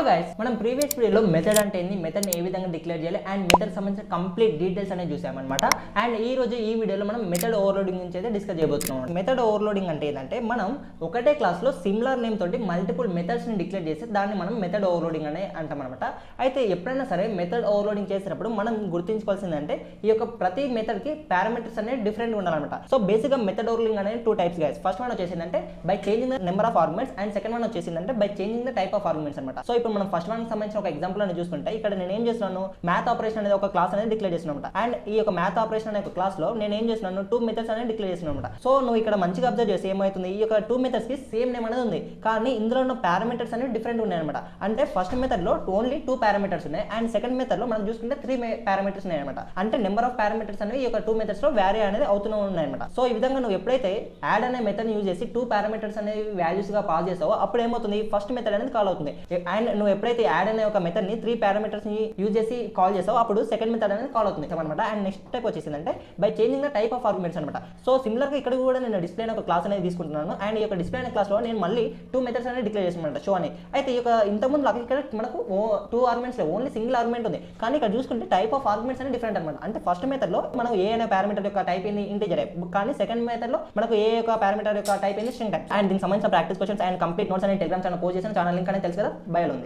Guys మనం previous వీడియోలో method అంటే ఏంది, మెథడ్ ఏ విధంగా డిక్లేర్ చేయాలి అండ్ మెథడ్ సంబంధించిన కంప్లీట్ డీటెయిల్స్ అనేది చూసామన్నమాట. అండ్ ఈ రోజు ఈ వీడియోలో మనం మెథడ్ ఓవర్లోడింగ్ గురించి అయితే డిస్కస్ చేయబోతున్నాం. మెథడ్ ఓవర్లోడింగ్ అంటే ఏంటంటే మనం ఒకటే క్లాస్లో సిమిలర్ నేమ్ తోటి మల్టిపుల్ మెథడ్స్ ని డిక్లేర్ చేసి దాన్ని మనం మెథడ్ ఓవర్లోడింగ్ అనే అంటాం అనమాట. అయితే ఎప్పుడైనా సరే మెథడ్ ఓవర్లోడింగ్ చేసినప్పుడు మనం గుర్తుంచుకోవాల్సిందంటే ఈ యొక్క ప్రతి మెథడ్ కి పారామీటర్స్ అనేది డిఫరెంట్ ఉండాలన్నమాట. సో బేసిక్ గా మెథడ్ ఓవర్లోడింగ్ అనేది two types guys. First one వచ్చేసిందంటే by changing the number of arguments and second one వచ్చేసిందంటే by changing the type of arguments అనమాట. సో ఇప్పుడు మనం ఫస్ట్ వన్ సంబంధించిన ఒక ఎగ్జాంపుల్ అనేది చూసుకుంటే ఇక్కడ నేను ఏం చేస్తున్నాను, మ్యాథ్ ఆపరేషన్ అనేది ఒక క్లాస్ అనేది డిక్లేర్ చేస్తున్నాను అనమాట. అండ్ ఈ యొక్క మ్యాథ్ ఆపరేషన్ అనే ఒక క్లాస్ లో నేను ఏం చేస్తున్నాను, టూ మెథడ్స్ అనేది డిక్లేర్ చేస్తున్నాను అనమాట. సో నువ్వు ఇక్కడ మంచిగా అబ్జర్వ్ చేసి ఏమవుతుంది, ఈ యొక్క టూ మెథడ్స్ కి సేమ్ నేమ్ అనేది ఉంది కానీ ఇందులో ఉన్న పారామీటర్స్ అనేవి డిఫరెంట్ ఉన్నాయి అనమాట. అంటే ఫస్ట్ మెథడ్ లో ఓన్లీ టూ పారామీటర్స్ ఉన్నాయి అండ్ సెకండ్ మెథడ్ లో మనం చూసుకుంటే త్రీ పారామీటర్స్ ఉన్నాయి అనమాట. అంటే నెంబర్ ఆఫ్ పారామీటర్స్ అనేవి ఈ యొక్క టూ మెథడ్స్ లో వ్యారీ అనేది అవుతూ ఉన్నాయి అనమాట. సో ఈ విధంగా నువ్వు ఎప్పుడైతే యాడ్ అనే మెథడ్ యూజ్ చేసి టూ పారామీటర్స్ అనేవి వాల్యూస్ గా పాస్ చేస్తావో అప్పుడు ఏమవుతుంది, ఫస్ట్ మెథడ్ అనేది కాల్ అవుతుంది. అండ్ నువ్వు ఎప్పుడైతే యాడ్ అనే ఒక మెథడ్ ని త్రీ పారామీటర్స్ ని యూజ్ చేసి కాల్ చేస్తావో అప్పుడు సెకండ్ మెథడ్ అనేది కాల్ అవుతుంది అనమాట. అండ్ నెక్స్ట్ టైప్ వచ్చేసిందంటే by changing the type of arguments అనమాట. సో సిమిలర్ గా ఇక్కడ కూడా నేను డిస్ప్లే ఒక క్లాస్ అనేది తీసుకుంటున్నాను అండ్ ఈ యొక్క డిస్ప్లే అనే క్లాస్ లో నేను మళ్ళీ టూ మెథడ్స్ అనేది డిక్లేర్ చేస్తున్నాను షో అని. అయితే ఈ యొక్క ఇంతకుముందు ఇక్కడ మనకు టూ ఆర్గ్యుమెంట్స్ లో ఓన్లీ సింగిల్ ఆర్గ్యుమెంట్ ఉంది కానీ ఇక్కడ చూసుకుంటే టైప్ ఆఫ్ ఆర్గ్యుమెంట్స్ అనేది డిఫరెంట్ అనమాట. అంటే ఫస్ట్ మెథడ్ లో మనం ఏ అనే పారామీటర్ యొక్క టైప్ ఏంది ఇంటిజర్ కానీ సెకండ్ మెథడ్ లో మనకు ఏ యొక్క పారామీటర్ యొక్క టైప్ ఏంది స్ట్రింగ్ టైప్. అండ్ దీనికి సంబంధించిన practice questions and complete notes అనేది టెలిగ్రామ్ ఛానల్ పోస్ట్ చేసిన ఛానల్ లింక్ అనేది తెలుసు కదా, బయోలో ఉంది.